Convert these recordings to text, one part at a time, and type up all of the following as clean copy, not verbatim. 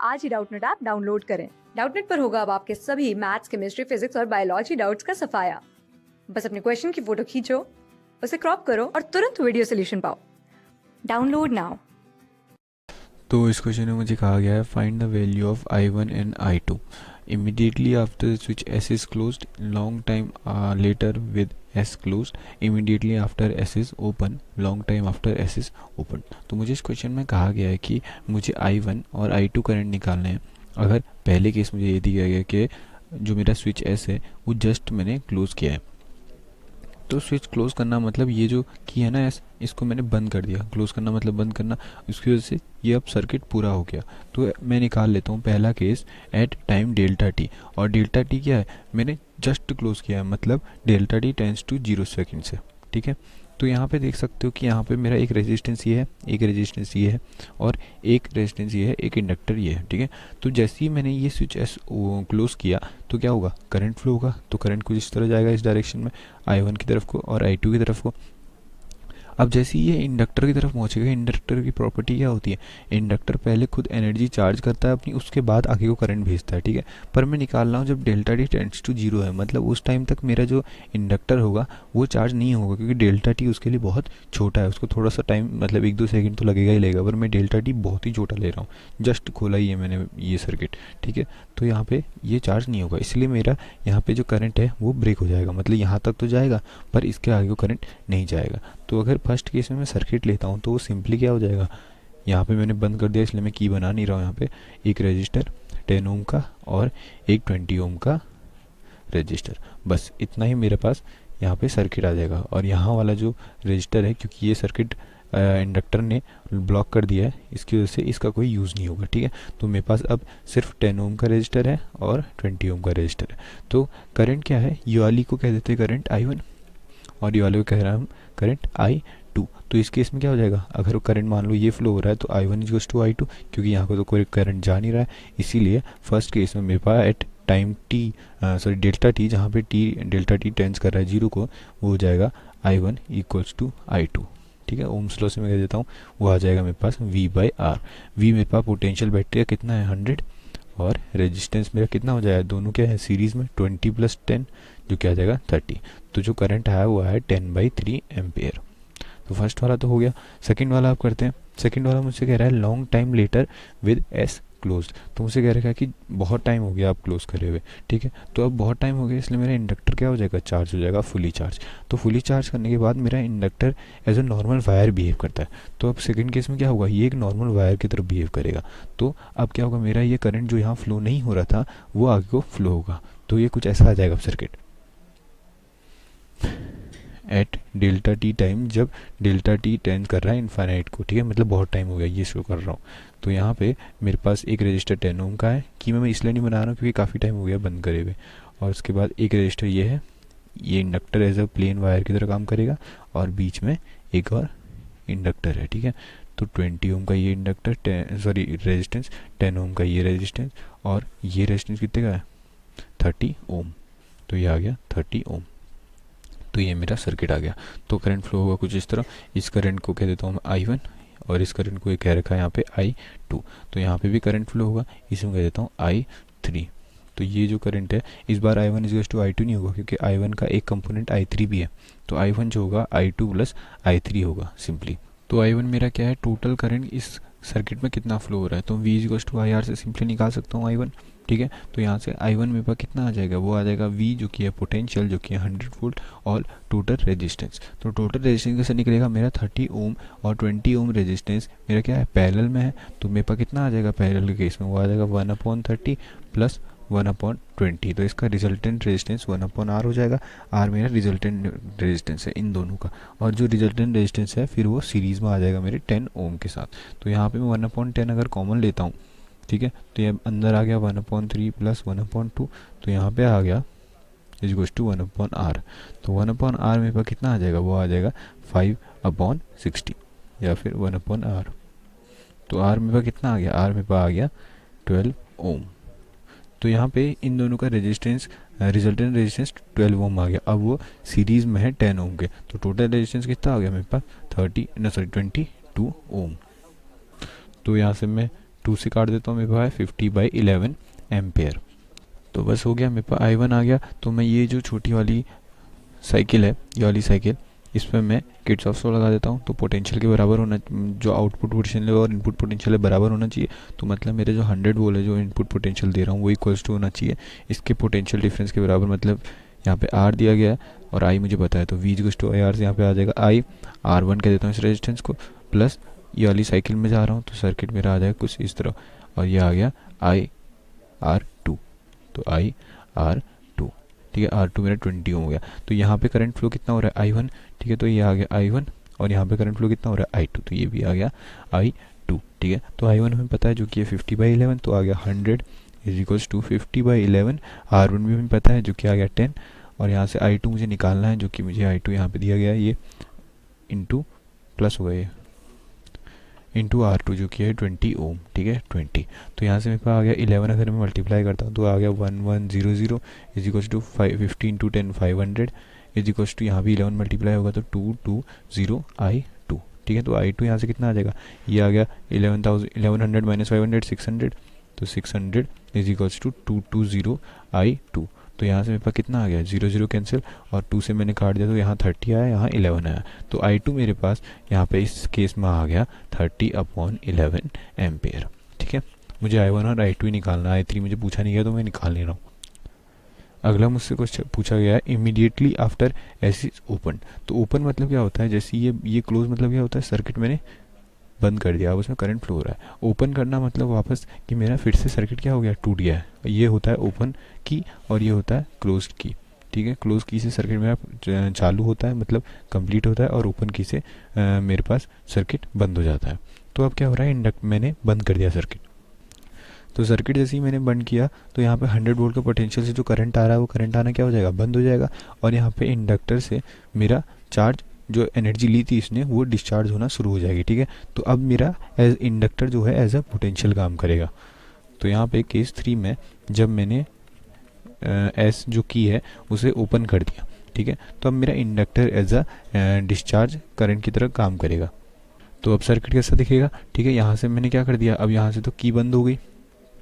आज ही Doubtnut app download करें। Doubtnut पर होगा अब आपके सभी मैथ्स, केमिस्ट्री, फिजिक्स और बायोलॉजी डाउट्स का सफाया। बस अपने क्वेश्चन की फोटो खींचो, उसे क्रॉप करो और तुरंत वीडियो सोल्यूशन पाओ। Download now. तो इस क्वेश्चन में मुझे कहा गया है find the value of I1 and I2 immediately after the switch S is closed, long time later with S closed, immediately after S is open, long time after S is open। तो मुझे इस question में कहा गया है कि मुझे I1 और I2 करंट निकालने हैं। अगर पहले केस मुझे ये दिया गया कि जो मेरा स्विच S है वो जस्ट मैंने क्लोज किया है, तो स्विच क्लोज करना मतलब ये जो की है ना एस, इसको मैंने बंद कर दिया। क्लोज करना मतलब बंद करना, उसकी वजह से ये अब सर्किट पूरा हो गया। तो मैं निकाल लेता हूँ पहला case at time delta T. और डेल्टा टी क्या है, मैंने जस्ट क्लोज किया है, मतलब delta T tends to 0 second से। ठीक है, तो यहाँ पे देख सकते हो कि यहाँ पे मेरा एक रेजिस्टेंस ये है, एक रेजिस्टेंस ये है और एक रेजिस्टेंस ये है, एक इंडक्टर ये है। ठीक है, तो जैसे ही मैंने ये स्विच एस क्लोज किया तो क्या होगा, करंट फ्लो होगा। तो करंट कुछ इस तरह जाएगा, इस डायरेक्शन में, I1 की तरफ को और I2 की तरफ को। अब जैसे ये इंडक्टर की तरफ पहुंचेगा, इंडक्टर की प्रॉपर्टी क्या होती है, इंडक्टर पहले खुद एनर्जी चार्ज करता है अपनी, उसके बाद आगे को करंट भेजता है। ठीक है, पर मैं निकाल रहा हूँ जब डेल्टा टी टेंड्स टू 0 है, मतलब उस टाइम तक मेरा जो इंडक्टर होगा वो चार्ज नहीं होगा, क्योंकि डेल्टा टी उसके लिए बहुत छोटा है। उसको थोड़ा सा टाइम, मतलब 1-2 सेकंड तो लगेगा ही लगेगा, पर मैं डेल्टा टी बहुत ही छोटा ले रहा हूँ, जस्ट खोला ही है मैंने ये सर्किट। ठीक है, तो यहाँ पे ये चार्ज नहीं होगा, इसलिए मेरा यहाँ पे जो करंट है वो ब्रेक हो जाएगा, मतलब यहाँ तक तो जाएगा पर इसके आगे वो करंट नहीं जाएगा। तो अगर फर्स्ट केस में मैं सर्किट लेता हूँ तो वो सिंपली क्या हो जाएगा, यहाँ पे मैंने बंद कर दिया इसलिए मैं की बना नहीं रहा हूँ। यहाँ पे एक रजिस्टर 10 ओम का और एक 20 ओम का रजिस्टर, बस इतना ही मेरे पास यहाँ पे सर्किट आ जाएगा। और यहाँ वाला जो रजिस्टर है, क्योंकि ये सर्किट इंडक्टर ने ब्लॉक कर दिया है, इसकी वजह से इसका कोई यूज़ नहीं होगा। ठीक है, तो मेरे पास अब सिर्फ 10 ओम का रजिस्टर है और 20 ओम का रजिस्टर है। तो करंट क्या है, ये वाली को कह देते हैं करंट I1 और ये वाले को कह रहा हम करंट I2। तो इस केस में क्या हो जाएगा, अगर वो करंट मान लो ये फ्लो हो रहा है तो I1 इज टू I2, क्योंकि यहाँ को तो कोई करंट जा नहीं रहा है, इसीलिए फर्स्ट केस में मेरे पास at time T, sorry delta T, जहाँ पे टी डेल्टा टी टेंस कर रहा है 0 को, वो हो जाएगा I1 इक्वल्स टू I2। ठीक है, ओम्स लॉ से मैं कह देता हूँ, वो आ जाएगा मेरे पास V/R। V मेरे पास पोटेंशियल बैटरी का कितना है 100, और रेजिस्टेंस मेरा कितना हो जाएगा, दोनों क्या है सीरीज में 20 + 10 जो क्या आ जाएगा 30। तो जो करंट आया हुआ है 10/3 एम्पेयर। तो फर्स्ट वाला तो हो गया। सेकंड वाला आप करते हैं। सेकंड वाला मुझसे कह रहा है long time later with S close. तो मुझसे कह रहा है कि बहुत टाइम हो गया आप क्लोज करे हुए। ठीक है, तो अब बहुत टाइम हो गया इसलिए मेरा इंडक्टर क्या हो जाएगा, चार्ज हो जाएगा, फुली चार्ज। तो फुली चार्ज करने के बाद मेरा inductor as a normal wire behave करता है। तो अब सेकंड केस में क्या होगा, ये एक नॉर्मल वायर की तरफ बिहेव करेगा। तो अब क्या होगा, मेरा ये करंट जो यहाँ फ्लो नहीं हो रहा था वो आगे को फ्लो होगा। तो ये कुछ ऐसा आ जाएगा circuit eight delta T time, जब डेल्टा टी टेंड कर रहा है इनफाइनाइट को। ठीक है, मतलब बहुत टाइम हो गया ये शो कर रहा हूँ। तो यहाँ पे मेरे पास एक रजिस्टर 10 ओम का है, कि मैं इसलिए नहीं बना रहा हूँ क्योंकि काफ़ी टाइम हो गया बंद करे हुए। और उसके बाद एक रजिस्टर ये है, ये inductor as a plain wire की तरह काम करेगा, और बीच में एक और इंडक्टर है। ठीक है, तो 20 ओम का ये इंडक्टर, सॉरी रेजिस्टेंस, 10 ओम का ये रेजिस्टेंस, और ये रेजिस्टेंस कितने का है 30 ओम। तो ये आ गया 30 ओम। तो ये मेरा सर्किट आ गया। तो करंट फ्लो होगा कुछ इस तरह। इस करंट को कह देता हूँ मैं I1 और इस करंट को ये कह रखा है यहाँ पे I2। तो यहाँ पे भी करंट फ्लो होगा, इसमें कह देता हूँ I3। तो ये जो करंट है इस बार I1 इज टू I2 नहीं होगा, क्योंकि I1 का एक कंपोनेंट I3 भी है। तो I1 जो होगा I2 + I3 होगा सिंपली। तो I1 मेरा क्या है, टोटल करंट इस सर्किट में कितना फ्लो हो रहा है, तो V टू IR से सिंपली निकाल सकता हूँ I1। ठीक है, तो यहाँ से I1 मेरे पास कितना आ जाएगा, वो आ जाएगा V जो कि है पोटेंशियल, जो कि है 100 वोल्ट, और टोटल रेजिस्टेंस। तो टोटल रेजिस्टेंस कैसे निकलेगा, मेरा 30 ओम और 20 ओम रेजिस्टेंस मेरा क्या है पैरेलल में है। तो मेरे पास कितना आ जाएगा पैरेलल के केस में, वो आ जाएगा 1/30 + 1/20। तो इसका रिजल्टेंट रेजिस्टेंस 1/R हो जाएगा। R मेरा रिजल्टेंट रेजिस्टेंस है इन दोनों का, और जो रिजल्टेंट रेजिस्टेंस है फिर वो सीरीज़ में आ जाएगा मेरे 10 ओम के साथ। तो यहाँ पे मैं 1/10 अगर कॉमन लेता हूँ, ठीक है, तो ये अंदर आ गया 1/3 + 1/2। तो यहाँ पे आ गया इज टू 1/R। तो 1/R मेरे पास कितना आ जाएगा, वो आ जाएगा 5/60 या फिर 1/R। तो R मेरे पास कितना आ गया, R मेरे पास आ गया 12 ओम। तो यहाँ पे इन दोनों का रेजिस्टेंस, रिजल्टेंट रेजिस्टेंस 12 ओम आ गया। अब वो सीरीज में है 10 ओम के, तो टोटल रेजिस्टेंस कितना आ गया मेरे पास 22 ओम। तो यहाँ से मैं 2 से काट देता हूँ, मेरे पास 50/11 एम्पेयर। तो बस हो गया, मेरे पास I1 आ गया। तो मैं ये जो छोटी वाली साइकिल है, ये वाली साइकिल, इसमें मैं किरचॉफ लॉ लगा देता हूँ। तो पोटेंशियल के बराबर होना, जो आउटपुट पोटेंशियल है और इनपुट पोटेंशियल है बराबर होना चाहिए। तो मतलब मेरे जो 100 वोल्ट है, जो इनपुट पोटेंशियल दे रहा हूँ, वो इक्वल्स टू होना चाहिए इसके पोटेंशियल डिफरेंस के बराबर। मतलब यहाँ पे R दिया गया है और I मुझे पता है, तो V इक्वल्स टू IR से यहाँ पे आ जाएगा I R1 कह देता हूँ इस रेजिस्टेंस को, प्लस ये वाली साइकिल में जा रहा हूँ तो सर्किट मेरा आ जाएगा कुछ इस तरह, और ये आ गया IR2। तो IR2, ठीक है, R2 मेरा 20 ओम हो गया। तो यहाँ पे करंट फ्लो कितना हो रहा है I1, ठीक है, तो ये आ गया I1, और यहाँ पे करंट फ्लो कितना हो रहा है I2, तो ये भी आ गया I2, ठीक है। तो I1 हमें पता है जो कि है 50/11, तो आ गया 100 इज इक्वल्स टू 50/11। R1 भी हमें पता है जो कि आ गया 10, और यहाँ से I2 मुझे निकालना है, जो कि मुझे I2 यहाँ पे दिया गया है, ये इंटू प्लस हो गया, ये इंटू R2 जो कि है 20 ओम, ठीक है 20। तो यहाँ से मेरे पास आ गया 11, अगर मैं मल्टीप्लाई करता हूँ तो आ गया 1100 is equals to 50 into 10 500 is equals to, यहाँ भी 11 मल्टीप्लाई होगा तो 220 I2, ठीक है। तो I2 यहाँ से कितना आ जाएगा, ये आ गया 1100 माइनस 500 600, तो 600 इज इक्वल्स टू 220 I2। तो यहाँ से मेरे पास कितना आ गया, 0 0 कैंसिल, और 2 से मैंने काट दिया तो यहाँ 30 आया, यहाँ 11 आया। तो I2 मेरे पास यहाँ पे इस केस में आ गया 30/11 एम्पेयर, ठीक है। मुझे I1 और I2 ही निकालना है, I3 मुझे पूछा नहीं गया तो मैं निकाल नहीं रहा हूँ। अगला मुझसे कुछ पूछा गया है, immediately after S is open. तो ओपन मतलब क्या होता है, जैसे ये क्लोज मतलब क्या होता है, सर्किट मैंने बंद कर दिया, अब उसमें करंट फ्लो हो रहा है। ओपन करना मतलब वापस कि मेरा फिर से सर्किट क्या हो गया, टूट गया है। ये होता है ओपन की और ये होता है क्लोज्ड की, ठीक है। क्लोज की से सर्किट मेरा चालू होता है, मतलब कंप्लीट होता है, और ओपन की से मेरे पास सर्किट बंद हो जाता है। तो अब क्या हो रहा है, मैंने बंद कर दिया सर्किट। तो सर्किट जैसे ही मैंने बंद किया तो यहाँ पे 100 वोल्ट का पोटेंशियल से जो करंट आ रहा है वो करंट आना क्या हो जाएगा, बंद हो जाएगा। और यहाँ पे इंडक्टर से मेरा चार्ज, जो एनर्जी ली थी इसने, वो डिस्चार्ज होना शुरू हो जाएगी, ठीक है। तो अब मेरा एज इंडक्टर जो है एज अ पोटेंशियल काम करेगा। तो यहाँ पे केस 3 में जब मैंने एस जो की है उसे ओपन कर दिया, ठीक है, तो अब मेरा inductor as a discharge current की तरह काम करेगा। तो अब सर्किट कैसा दिखेगा, ठीक है। यहाँ से मैंने क्या कर दिया, अब यहाँ से तो की बंद हो गई,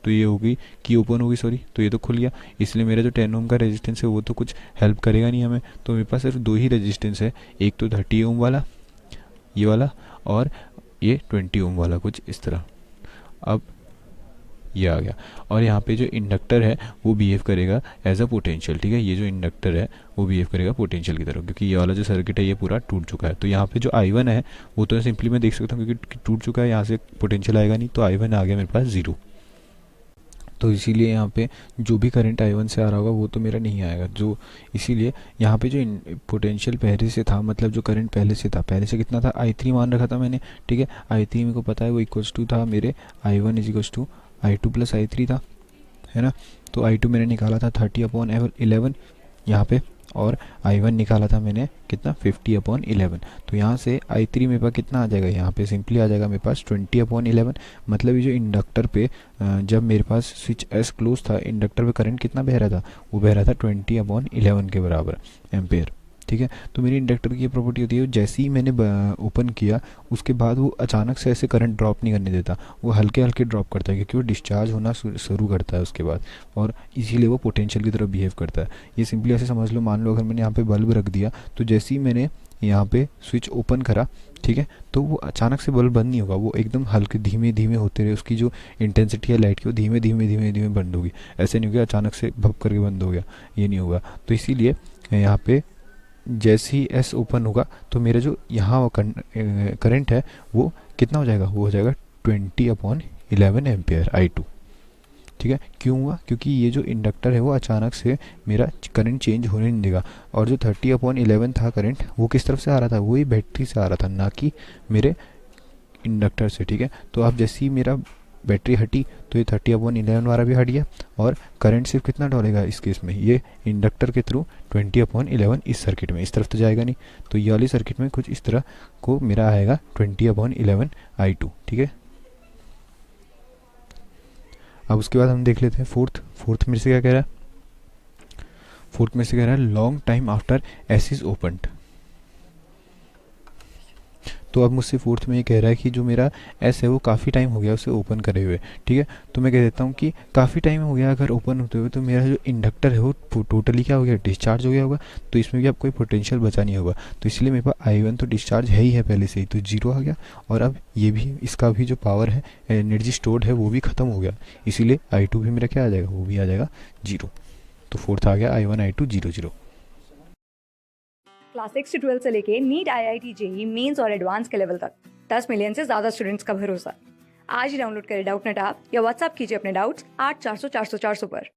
तो ये होगी की ओपन होगी, सॉरी, तो ये तो खुल गया। इसलिए मेरा जो 10 ओम का रेजिस्टेंस है वो तो कुछ हेल्प करेगा नहीं हमें। तो मेरे पास सिर्फ 2 ही रेजिस्टेंस है, एक तो 30 ओम वाला, ये वाला, और ये 20 ओम वाला, कुछ इस तरह। अब ये आ गया, और यहाँ पे जो इंडक्टर है वो बिहेव करेगा एज अ पोटेंशियल, ठीक है। ये जो इंडक्टर है वो बिहेव करेगा पोटेंशियल की तरह, क्योंकि ये वाला जो सर्किट है ये पूरा टूट चुका है। तो यहाँ पे जो I1 है वो तो सिंपली मैं देख सकता हूँ क्योंकि टूट चुका है, यहाँ से पोटेंशियल आएगा नहीं, तो I1 आ गया मेरे पास 0। तो इसीलिए यहाँ पे जो भी करंट I1 से आ रहा होगा वो तो मेरा नहीं आएगा, जो इसीलिए यहाँ पे जो पोटेंशियल पहले से था, मतलब जो करंट पहले से था, पहले से कितना था, I3 मान रखा था मैंने, ठीक है। I3 मेरे को पता है वो इक्वल्स टू था मेरे I1 is equals to I2 plus I3 था, है ना। तो I2 मैंने निकाला था 30/11 यहाँ पे, और I1 निकाला था मैंने कितना, 50/11। तो यहाँ से I3 मेरे पास कितना आ जाएगा, यहाँ पे सिंपली आ जाएगा मेरे पास 20/11। मतलब ये जो इंडक्टर पे जब मेरे पास स्विच एस क्लोज था, इंडक्टर पे करंट कितना बह रहा था, वो बह रहा था 20/11 के बराबर एम्पेयर, ठीक है। तो मेरी इंडक्टर की ये प्रॉपर्टी होती है, जैसे ही मैंने ओपन किया उसके बाद वो अचानक से ऐसे करंट ड्रॉप नहीं करने देता, वो हल्के हल्के ड्रॉप करता है, क्योंकि वो डिस्चार्ज होना शुरू करता है उसके बाद, और इसीलिए वो पोटेंशियल की तरफ बिहेव करता है। ये सिंपली ऐसे समझ लो, मान लो अगर मैंने यहाँ पे बल्ब रख दिया, तो जैसे ही मैंने यहाँ पे स्विच ओपन करा, ठीक है, तो वो अचानक से बल्ब बंद नहीं होगा, वो एकदम हल्के धीमे धीमे होते रहे, उसकी जो इंटेंसिटी है लाइट की वो धीमे धीमे धीमे धीमे बंद होगी। ऐसे नहीं होगा अचानक से भप करके बंद हो गया, ये नहीं होगा। तो इसीलिए यहाँ पे जैसे ही एस ओपन होगा तो मेरा जो यहाँ करंट है वो कितना हो जाएगा, वो हो जाएगा 20/11 एम्पेयर I2, ठीक है। क्यों हुआ, क्योंकि ये जो इंडक्टर है वो अचानक से मेरा करंट चेंज होने नहीं देगा। और जो 30/11 था करंट, वो किस तरफ से आ रहा था, वही बैटरी से आ रहा था, ना कि मेरे इंडक्टर से, ठीक है। तो अब जैसे ही मेरा बैटरी हटी तो ये 30/11 वाला भी हट गया, और करंट सिर्फ कितना डॉलेगा इस केस में, ये इंडक्टर के थ्रू 20/11 इस सर्किट में, इस तरफ तो जाएगा नहीं। तो ये वाली सर्किट में कुछ इस तरह को मेरा आएगा 20/11 I2, ठीक है। अब उसके बाद हम देख लेते हैं फोर्थ मेरे से क्या कह रहा है, फोर्थ में से कह रहा है long time after S is open. तो अब मुझसे फोर्थ में ये कह रहा है कि जो मेरा एस है वो काफ़ी टाइम हो गया उसे ओपन करे हुए, ठीक है। तो मैं कह देता हूँ कि काफ़ी टाइम हो गया अगर ओपन होते हुए, तो मेरा जो इंडक्टर है वो टोटली क्या हो गया, डिस्चार्ज हो गया होगा। तो इसमें भी अब कोई पोटेंशियल बचा नहीं होगा, तो इसलिए मेरे पास I1 तो डिस्चार्ज है ही है पहले से ही, तो जीरो आ गया। और अब ये भी, इसका भी जो पावर है, एनर्जी स्टोर्ड है, वो भी ख़त्म हो गया, इसीलिए I2 भी मेरा क्या आ जाएगा, वो भी आ जाएगा जीरो। तो फोर्थ आ गया I1 I2 zero zero. Class 6 से 12 से लेके नीट, IIT, जेई मेंस और एडवांस के लेवल तक 10 मिलियन से ज्यादा स्टूडेंट्स का भरोसा। आज ही डाउनलोड करें डाउटनेट ऐप या व्हाट्सएप कीजिए अपने डाउट्स 8400 400 400 पर।